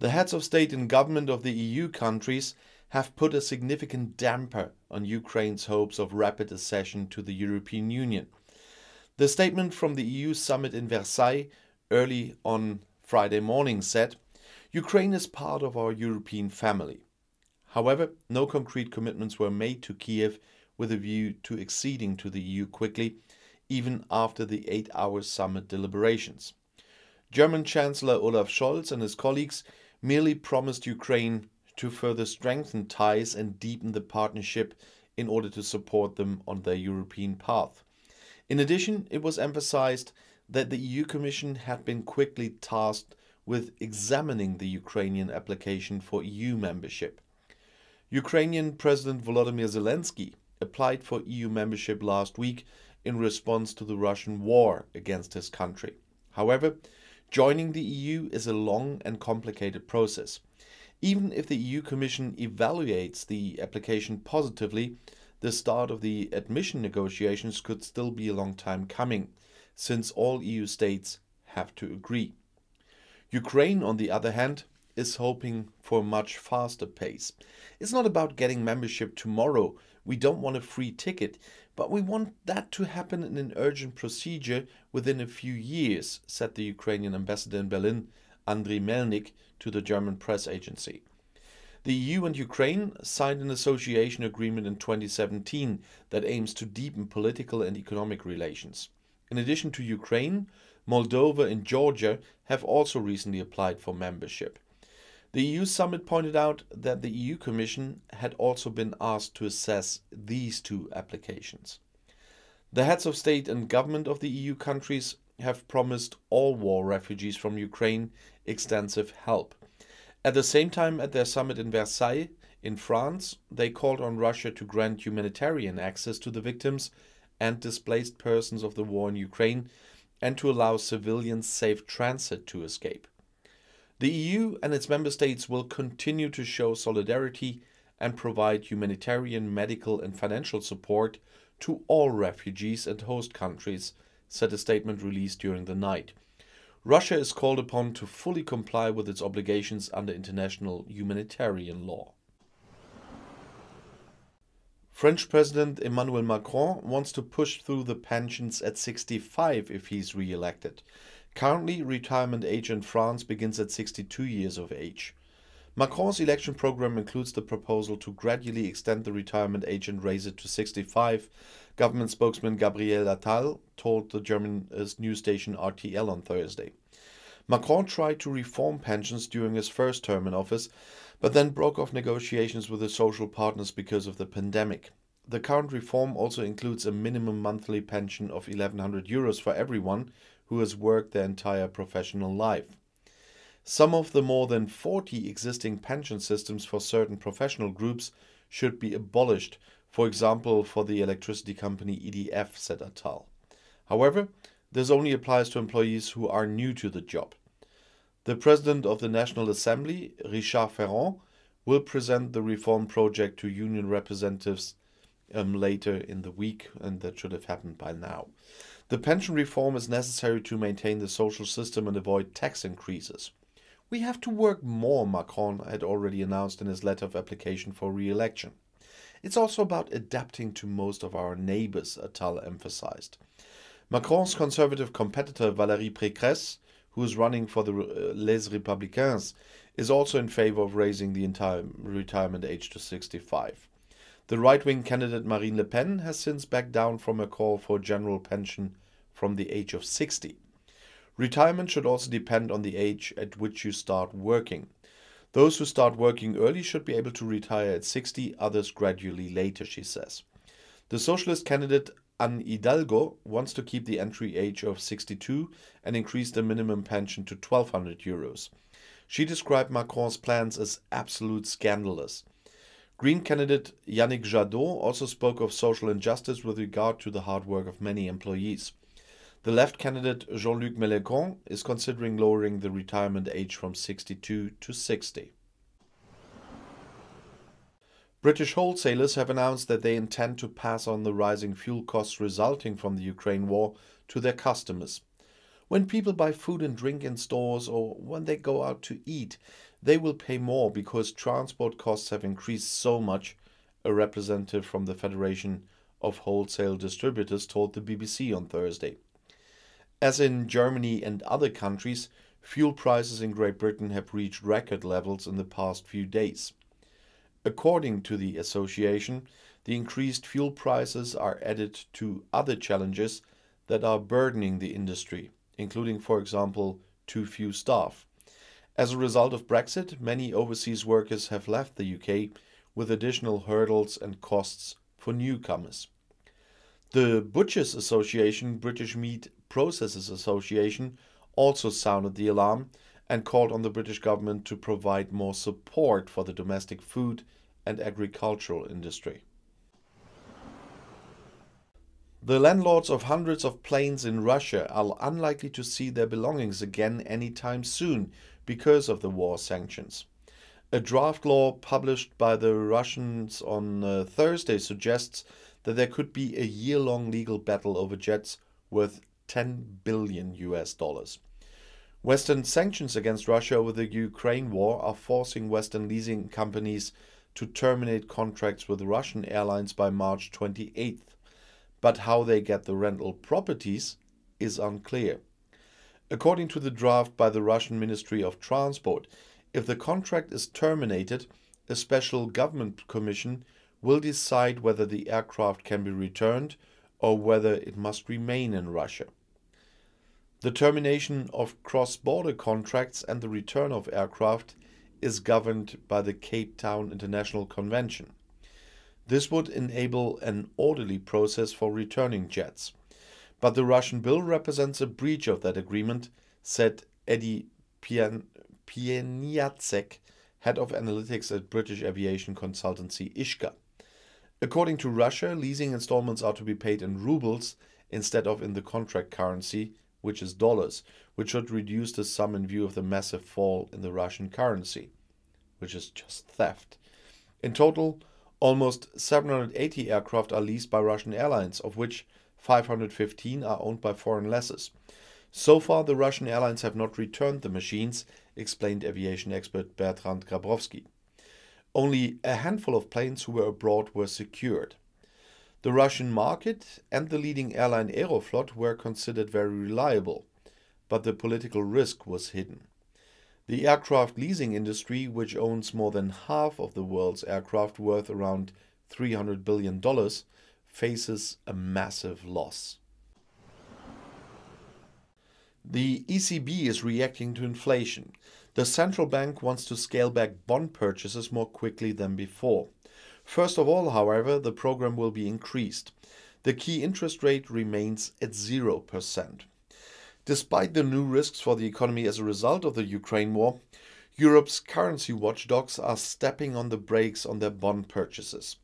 The heads of state and government of the EU countries have put a significant damper on Ukraine's hopes of rapid accession to the European Union. The statement from the EU summit in Versailles early on Friday morning said, "Ukraine is part of our European family." However, no concrete commitments were made to Kyiv with a view to acceding to the EU quickly, even after the 8-hour summit deliberations. German Chancellor Olaf Scholz and his colleagues merely promised Ukraine to further strengthen ties and deepen the partnership in order to support them on their European path. In addition, it was emphasized that the EU Commission had been quickly tasked with examining the Ukrainian application for EU membership. Ukrainian President Volodymyr Zelensky applied for EU membership last week in response to the Russian war against his country. However, joining the EU is a long and complicated process. Even if the EU Commission evaluates the application positively, the start of the admission negotiations could still be a long time coming, since all EU states have to agree. Ukraine, on the other hand, is hoping for a much faster pace. It's not about getting membership tomorrow. We don't want a free ticket, but we want that to happen in an urgent procedure within a few years, said the Ukrainian ambassador in Berlin, Andriy Melnik, to the German press agency. The EU and Ukraine signed an association agreement in 2017 that aims to deepen political and economic relations. In addition to Ukraine, Moldova and Georgia have also recently applied for membership. The EU summit pointed out that the EU Commission had also been asked to assess these two applications. The heads of state and government of the EU countries have promised all war refugees from Ukraine extensive help. At the same time, at their summit in Versailles, in France, they called on Russia to grant humanitarian access to the victims and displaced persons of the war in Ukraine and to allow civilians safe transit to escape. The EU and its member states will continue to show solidarity and provide humanitarian, medical and financial support to all refugees and host countries, said a statement released during the night. Russia is called upon to fully comply with its obligations under international humanitarian law. French President Emmanuel Macron wants to push through the pensions at 65 if he's re-elected. Currently, retirement age in France begins at 62 years of age. Macron's election program includes the proposal to gradually extend the retirement age and raise it to 65. Government spokesman Gabriel Attal told the German news station RTL on Thursday. Macron tried to reform pensions during his first term in office, but then broke off negotiations with the social partners because of the pandemic. The current reform also includes a minimum monthly pension of 1,100 euros for everyone who has worked their entire professional life. Some of the more than 40 existing pension systems for certain professional groups should be abolished, for example for the electricity company EDF, said Attal. However, this only applies to employees who are new to the job. The President of the National Assembly, Richard Ferrand, will present the reform project to union representatives later in the week, and that should have happened by now. The pension reform is necessary to maintain the social system and avoid tax increases. We have to work more, Macron had already announced in his letter of application for re-election. It's also about adapting to most of our neighbors, Attal emphasized. Macron's conservative competitor Valérie Pécresse, who is running for the Les Républicains, is also in favor of raising the entire retirement age to 65. The right-wing candidate Marine Le Pen has since backed down from a call for a general pension from the age of 60. Retirement should also depend on the age at which you start working. Those who start working early should be able to retire at 60, others gradually later, she says. The socialist candidate Anne Hidalgo wants to keep the entry age of 62 and increase the minimum pension to 1,200 euros. She described Macron's plans as absolute scandalous. Green candidate Yannick Jadot also spoke of social injustice with regard to the hard work of many employees. The left candidate Jean-Luc Mélenchon is considering lowering the retirement age from 62 to 60. British wholesalers have announced that they intend to pass on the rising fuel costs resulting from the Ukraine war to their customers. When people buy food and drink in stores or when they go out to eat, they will pay more because transport costs have increased so much, a representative from the Federation of Wholesale Distributors told the BBC on Thursday. As in Germany and other countries, fuel prices in Great Britain have reached record levels in the past few days. According to the association, the increased fuel prices are added to other challenges that are burdening the industry, including, for example, too few staff. As a result of Brexit, many overseas workers have left the UK with additional hurdles and costs for newcomers. The Butchers Association, British Meat Processors Association, also sounded the alarm and called on the British government to provide more support for the domestic food and agricultural industry. The landlords of hundreds of planes in Russia are unlikely to see their belongings again anytime soon because of the war sanctions. A draft law published by the Russians on Thursday suggests that there could be a year-long legal battle over jets worth $10 billion. Western sanctions against Russia over the Ukraine war are forcing Western leasing companies to terminate contracts with Russian airlines by March 28th. But how they get the rental properties is unclear. According to the draft by the Russian Ministry of Transport, if the contract is terminated, a special government commission will decide whether the aircraft can be returned or whether it must remain in Russia. The termination of cross-border contracts and the return of aircraft is governed by the Cape Town International Convention. This would enable an orderly process for returning jets. But the Russian bill represents a breach of that agreement, said Eddie Pieniacek, head of analytics at British aviation consultancy Ishka. According to Russia, leasing installments are to be paid in rubles instead of in the contract currency, which is dollars, which should reduce the sum in view of the massive fall in the Russian currency, which is just theft. In total, almost 780 aircraft are leased by Russian airlines, of which 515 are owned by foreign lessors. So far, the Russian airlines have not returned the machines, explained aviation expert Bertrand Grabowski. Only a handful of planes who were abroad were secured. The Russian market and the leading airline Aeroflot were considered very reliable, but the political risk was hidden. The aircraft leasing industry, which owns more than half of the world's aircraft worth around $300 billion, faces a massive loss. The ECB is reacting to inflation. The central bank wants to scale back bond purchases more quickly than before. First of all, however, the program will be increased. The key interest rate remains at 0%. Despite the new risks for the economy as a result of the Ukraine war, Europe's currency watchdogs are stepping on the brakes on their bond purchases.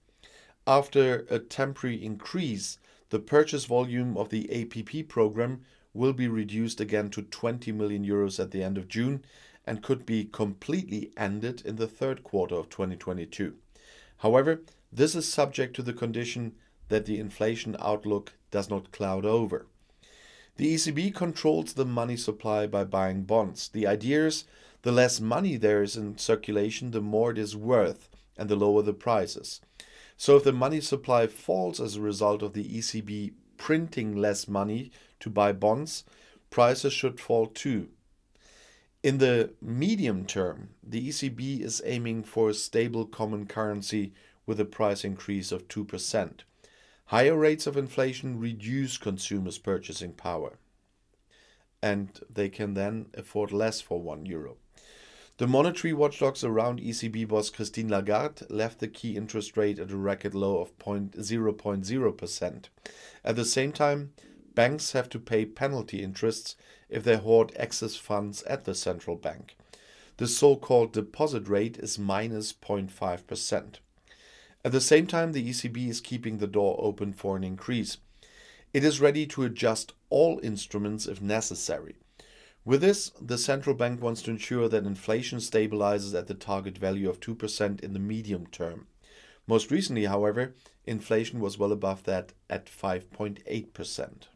After a temporary increase, the purchase volume of the APP program will be reduced again to 20 million euros at the end of June and could be completely ended in the third quarter of 2022. However, this is subject to the condition that the inflation outlook does not cloud over. The ECB controls the money supply by buying bonds. The idea is the less money there is in circulation, the more it is worth and the lower the prices. So if the money supply falls as a result of the ECB printing less money to buy bonds, prices should fall too. In the medium term, the ECB is aiming for a stable common currency with a price increase of 2%. Higher rates of inflation reduce consumers' purchasing power, and they can then afford less for €1. The monetary watchdogs around ECB boss Christine Lagarde left the key interest rate at a record low of 0.0%. At the same time, banks have to pay penalty interests if they hoard excess funds at the central bank. The so-called deposit rate is minus 0.5%. At the same time, the ECB is keeping the door open for an increase. It is ready to adjust all instruments if necessary. With this, the central bank wants to ensure that inflation stabilizes at the target value of 2% in the medium term. Most recently, however, inflation was well above that at 5.8%.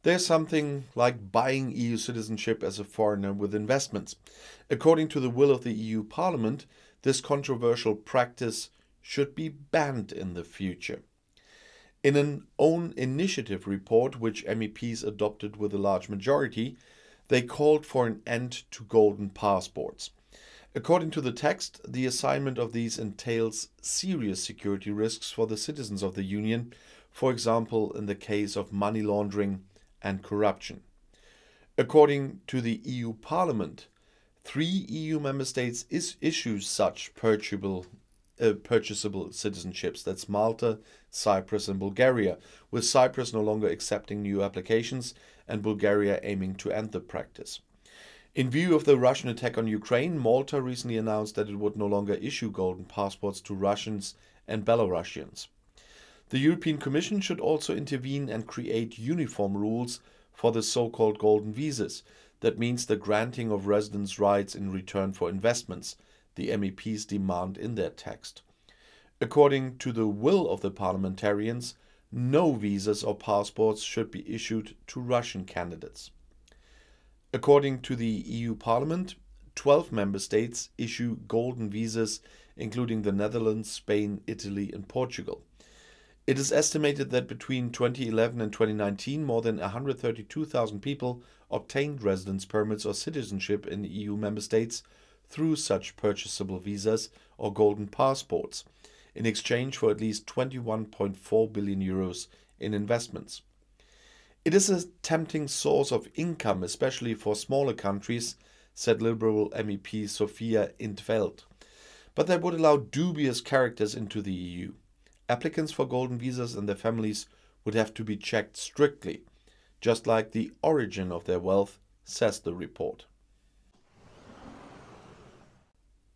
There's something like buying EU citizenship as a foreigner with investments. According to the will of the EU Parliament, this controversial practice should be banned in the future. In an own initiative report, which MEPs adopted with a large majority, they called for an end to golden passports. According to the text, the assignment of these entails serious security risks for the citizens of the Union, for example, in the case of money laundering and corruption. According to the EU Parliament, 3 EU member states issue such purchasable citizenships. That's Malta, Cyprus and Bulgaria, with Cyprus no longer accepting new applications and Bulgaria aiming to end the practice. In view of the Russian attack on Ukraine, Malta recently announced that it would no longer issue golden passports to Russians and Belarusians. The European Commission should also intervene and create uniform rules for the so-called golden visas. That means the granting of residence rights in return for investments, the MEPs demand in their text. According to the will of the parliamentarians, no visas or passports should be issued to Russian candidates. According to the EU Parliament, 12 member states issue golden visas, including the Netherlands, Spain, Italy and Portugal. It is estimated that between 2011 and 2019, more than 132,000 people obtained residence permits or citizenship in EU member states through such purchasable visas or golden passports, in exchange for at least 21.4 billion euros in investments. It is a tempting source of income, especially for smaller countries, said Liberal MEP Sophia in 't Veld. But that would allow dubious characters into the EU. Applicants for golden visas and their families would have to be checked strictly, just like the origin of their wealth, says the report.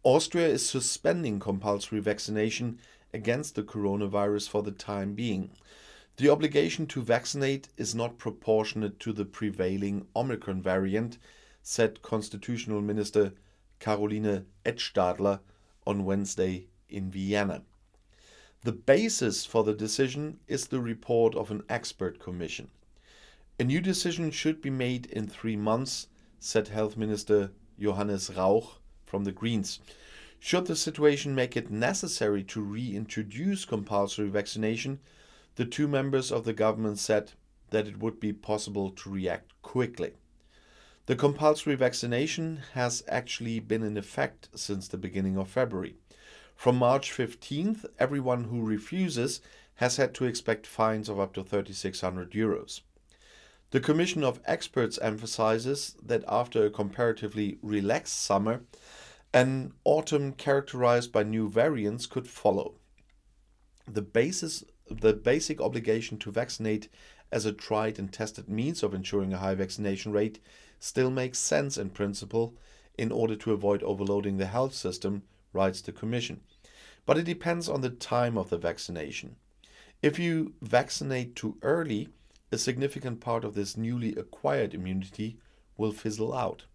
Austria is suspending compulsory vaccination against the coronavirus for the time being. The obligation to vaccinate is not proportionate to the prevailing Omicron variant, said Constitutional Minister Caroline Edstadler on Wednesday in Vienna. The basis for the decision is the report of an expert commission. A new decision should be made in 3 months, said Health Minister Johannes Rauch from the Greens. Should the situation make it necessary to reintroduce compulsory vaccination, the 2 members of the government said that it would be possible to react quickly. The compulsory vaccination has actually been in effect since the beginning of February. From March 15th, everyone who refuses has had to expect fines of up to 3,600 euros. The Commission of Experts emphasizes that after a comparatively relaxed summer, an autumn characterized by new variants could follow. The basic obligation to vaccinate as a tried and tested means of ensuring a high vaccination rate still makes sense in principle in order to avoid overloading the health system, writes the Commission. But it depends on the time of the vaccination. If you vaccinate too early, a significant part of this newly acquired immunity will fizzle out.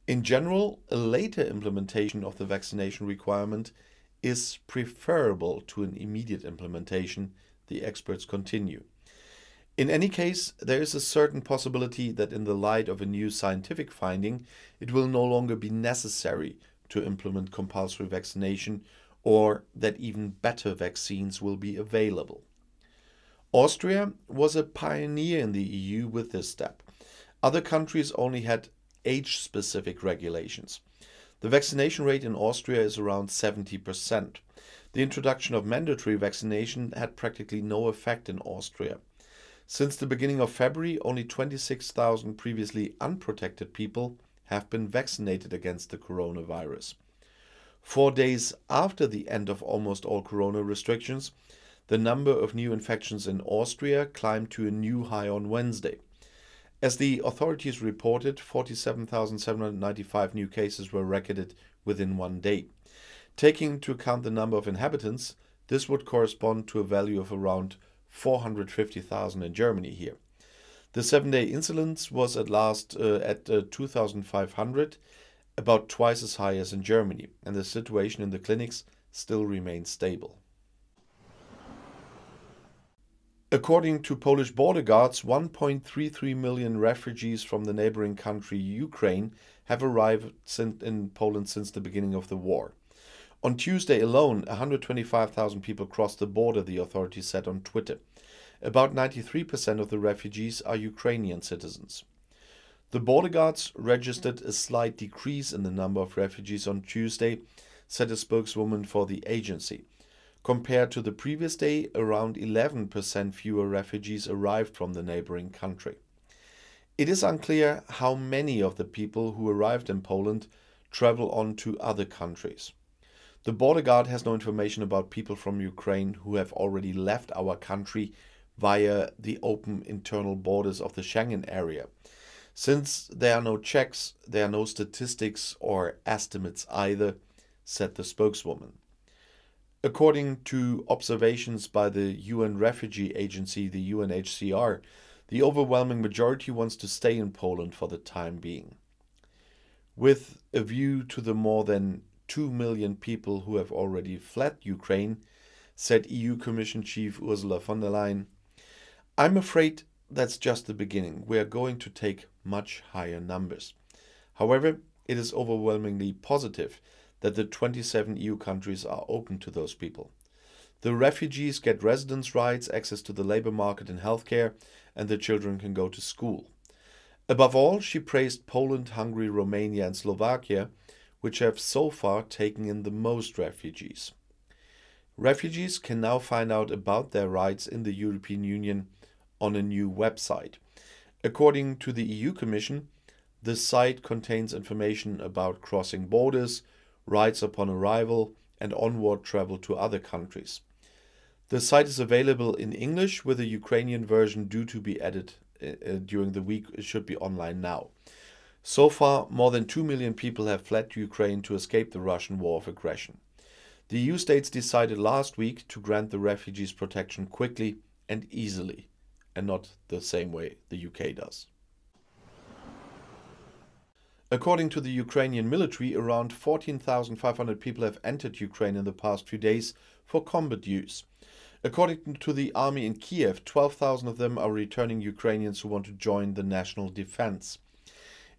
In general, a later implementation of the vaccination requirement is preferable to an immediate implementation, the experts continue. In any case, there is a certain possibility that in the light of a new scientific finding, it will no longer be necessary to implement compulsory vaccination, or that even better vaccines will be available. Austria was a pioneer in the EU with this step. Other countries only had age-specific regulations. The vaccination rate in Austria is around 70%. The introduction of mandatory vaccination had practically no effect in Austria. Since the beginning of February, only 26,000 previously unprotected people have been vaccinated against the coronavirus. 4 days after the end of almost all corona restrictions, the number of new infections in Austria climbed to a new high on Wednesday. As the authorities reported, 47,795 new cases were recorded within 1 day. Taking into account the number of inhabitants, this would correspond to a value of around 450,000 in Germany here. The 7-day incidence was at last at 2,500, about twice as high as in Germany, and the situation in the clinics still remains stable. According to Polish border guards, 1.33 million refugees from the neighboring country Ukraine have arrived in Poland since the beginning of the war. On Tuesday alone, 125,000 people crossed the border, the authorities said on Twitter. About 93% of the refugees are Ukrainian citizens. The border guards registered a slight decrease in the number of refugees on Tuesday, said a spokeswoman for the agency. Compared to the previous day, around 11% fewer refugees arrived from the neighboring country. It is unclear how many of the people who arrived in Poland travel on to other countries. The border guard has no information about people from Ukraine who have already left our country via the open internal borders of the Schengen area. Since there are no checks, there are no statistics or estimates either, said the spokeswoman. According to observations by the UN Refugee Agency, the UNHCR, the overwhelming majority wants to stay in Poland for the time being. With a view to the more than 2 million people who have already fled Ukraine, said EU Commission Chief Ursula von der Leyen, "I'm afraid that's just the beginning. We are going to take much higher numbers. However, it is overwhelmingly positive that the 27 EU countries are open to those people. The refugees get residence rights, access to the labor market and healthcare, and the children can go to school." Above all, she praised Poland, Hungary, Romania and Slovakia, which have so far taken in the most refugees. Refugees can now find out about their rights in the European Union on a new website. According to the EU Commission, the site contains information about crossing borders, rights upon arrival, and onward travel to other countries. The site is available in English, with a Ukrainian version due to be added during the week. It should be online now. So far, more than 2 million people have fled Ukraine to escape the Russian war of aggression. The EU states decided last week to grant the refugees protection quickly and easily, and not the same way the UK does. According to the Ukrainian military, around 14,500 people have entered Ukraine in the past few days for combat use. According to the army in Kyiv, 12,000 of them are returning Ukrainians who want to join the national defense.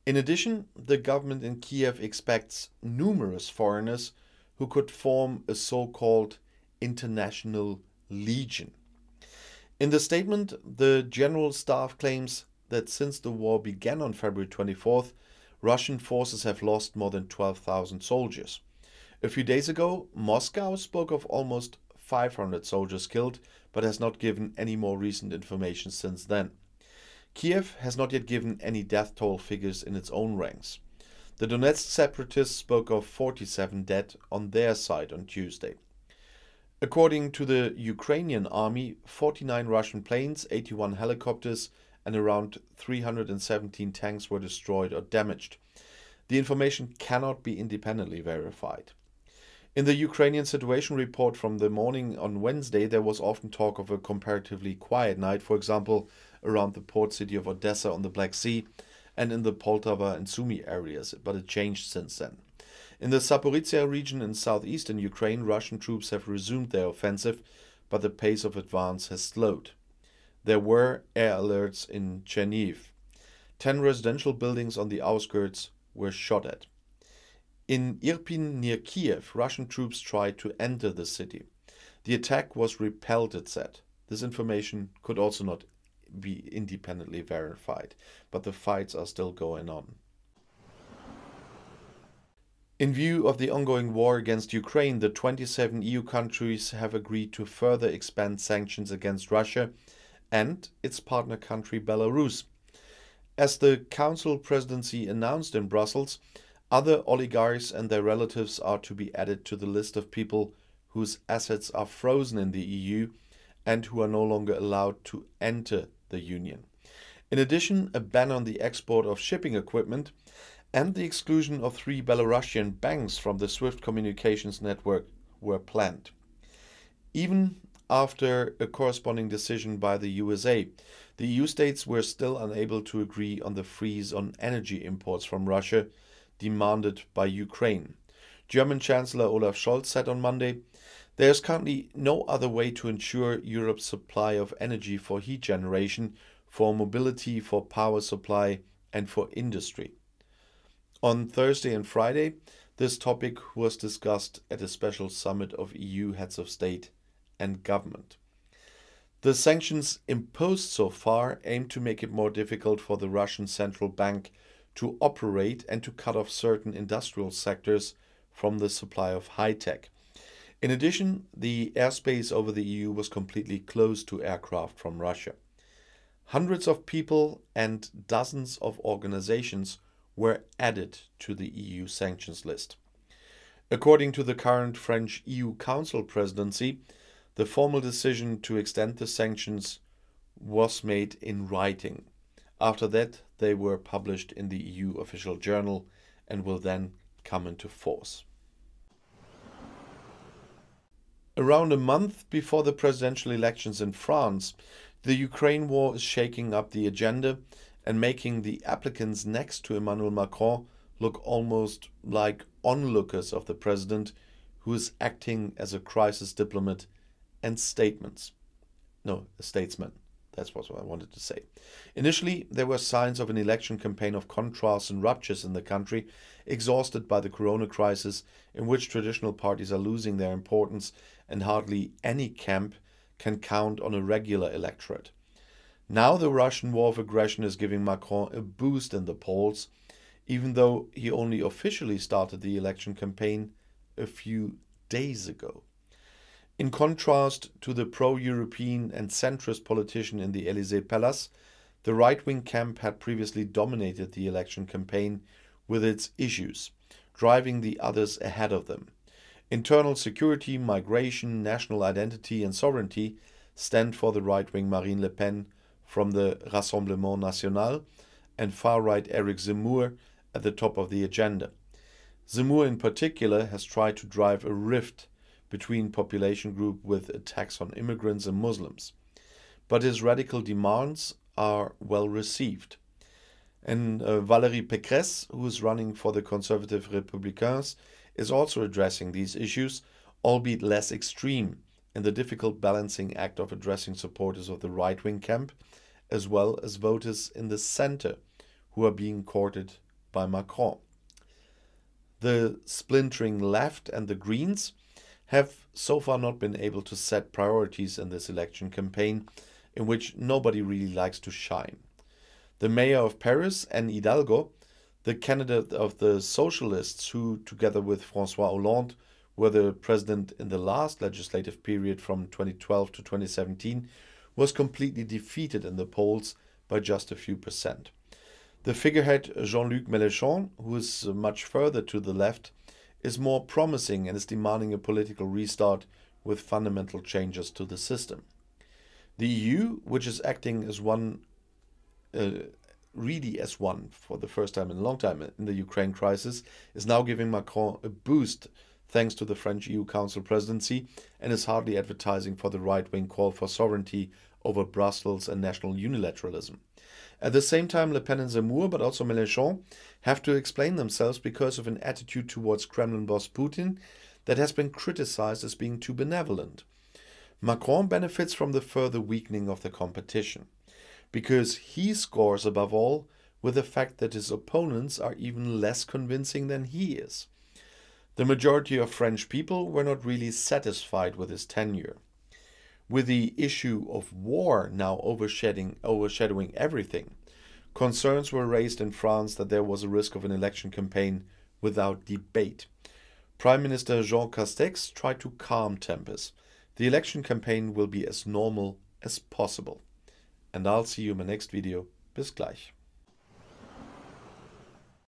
In addition, the government in Kyiv expects numerous foreigners who could form a so-called international legion. In the statement, the General Staff claims that since the war began on February 24th, Russian forces have lost more than 12,000 soldiers. A few days ago, Moscow spoke of almost 500 soldiers killed, but has not given any more recent information since then. Kyiv has not yet given any death toll figures in its own ranks. The Donetsk separatists spoke of 47 dead on their side on Tuesday. According to the Ukrainian army, 49 Russian planes, 81 helicopters, and around 317 tanks were destroyed or damaged. The information cannot be independently verified. In the Ukrainian situation report from the morning on Wednesday, there was often talk of a comparatively quiet night, for example, around the port city of Odessa on the Black Sea and in the Poltava and Sumy areas, but it changed since then. In the Zaporizhzhia region in southeastern Ukraine, Russian troops have resumed their offensive, but the pace of advance has slowed. There were air alerts in Chernihiv. 10 residential buildings on the outskirts were shot at. In Irpin near Kyiv, Russian troops tried to enter the city. The attack was repelled, it said. This information could also not be independently verified, but the fights are still going on. In view of the ongoing war against Ukraine, the 27 EU countries have agreed to further expand sanctions against Russia and its partner country Belarus. As the Council presidency announced in Brussels, other oligarchs and their relatives are to be added to the list of people whose assets are frozen in the EU and who are no longer allowed to enter the Union. In addition, a ban on the export of shipping equipment and the exclusion of 3 Belarusian banks from the SWIFT communications network were planned. Even after a corresponding decision by the USA, the EU states were still unable to agree on the freeze on energy imports from Russia demanded by Ukraine. German Chancellor Olaf Scholz said on Monday, There is currently no other way to ensure Europe's supply of energy for heat generation, for mobility, for power supply, and for industry. On Thursday and Friday, this topic was discussed at a special summit of EU heads of state and government. The sanctions imposed so far aim to make it more difficult for the Russian central bank to operate and to cut off certain industrial sectors from the supply of high-tech. In addition, the airspace over the EU was completely closed to aircraft from Russia. Hundreds of people and dozens of organizations were added to the EU sanctions list. According to the current French EU Council presidency, the formal decision to extend the sanctions was made in writing. After that, they were published in the EU official journal and will then come into force. Around a month before the presidential elections in France, the Ukraine war is shaking up the agenda and making the applicants next to Emmanuel Macron look almost like onlookers of the president, who is acting as a crisis diplomat and a statesman. That's what I wanted to say. Initially, there were signs of an election campaign of contrasts and ruptures in the country, exhausted by the corona crisis, in which traditional parties are losing their importance and hardly any camp can count on a regular electorate. Now the Russian war of aggression is giving Macron a boost in the polls, even though he only officially started the election campaign a few days ago. In contrast to the pro-European and centrist politician in the Élysée Palace, the right-wing camp had previously dominated the election campaign with its issues, driving the others ahead of them. Internal security, migration, national identity and sovereignty stand for the right-wing Marine Le Pen from the Rassemblement National and far-right Eric Zemmour at the top of the agenda. Zemmour in particular has tried to drive a rift between population group with attacks on immigrants and Muslims. But his radical demands are well received. And Valérie Pécresse, who is running for the Conservative Républicains, is also addressing these issues, albeit less extreme, in the difficult balancing act of addressing supporters of the right-wing camp, as well as voters in the center, who are being courted by Macron. The splintering left and the Greens have so far not been able to set priorities in this election campaign, in which nobody really likes to shine. The mayor of Paris, Anne Hidalgo, the candidate of the socialists who, together with François Hollande, were the president in the last legislative period from 2012 to 2017, was completely defeated in the polls by just a few percent. The figurehead Jean-Luc Mélenchon, who is much further to the left, is more promising and is demanding a political restart with fundamental changes to the system. The EU, which is acting as one, really as one for the first time in a long time in the Ukraine crisis, is now giving Macron a boost thanks to the French EU Council presidency and is hardly advertising for the right-wing call for sovereignty over Brussels and national unilateralism. At the same time, Le Pen and Zemmour, but also Mélenchon, have to explain themselves because of an attitude towards Kremlin boss Putin that has been criticized as being too benevolent. Macron benefits from the further weakening of the competition, because he scores above all with the fact that his opponents are even less convincing than he is. The majority of French people were not really satisfied with his tenure. With the issue of war now overshadowing everything, concerns were raised in France that there was a risk of an election campaign without debate. Prime Minister Jean Castex tried to calm tempers. The election campaign will be as normal as possible. And I'll see you in my next video. Bis gleich.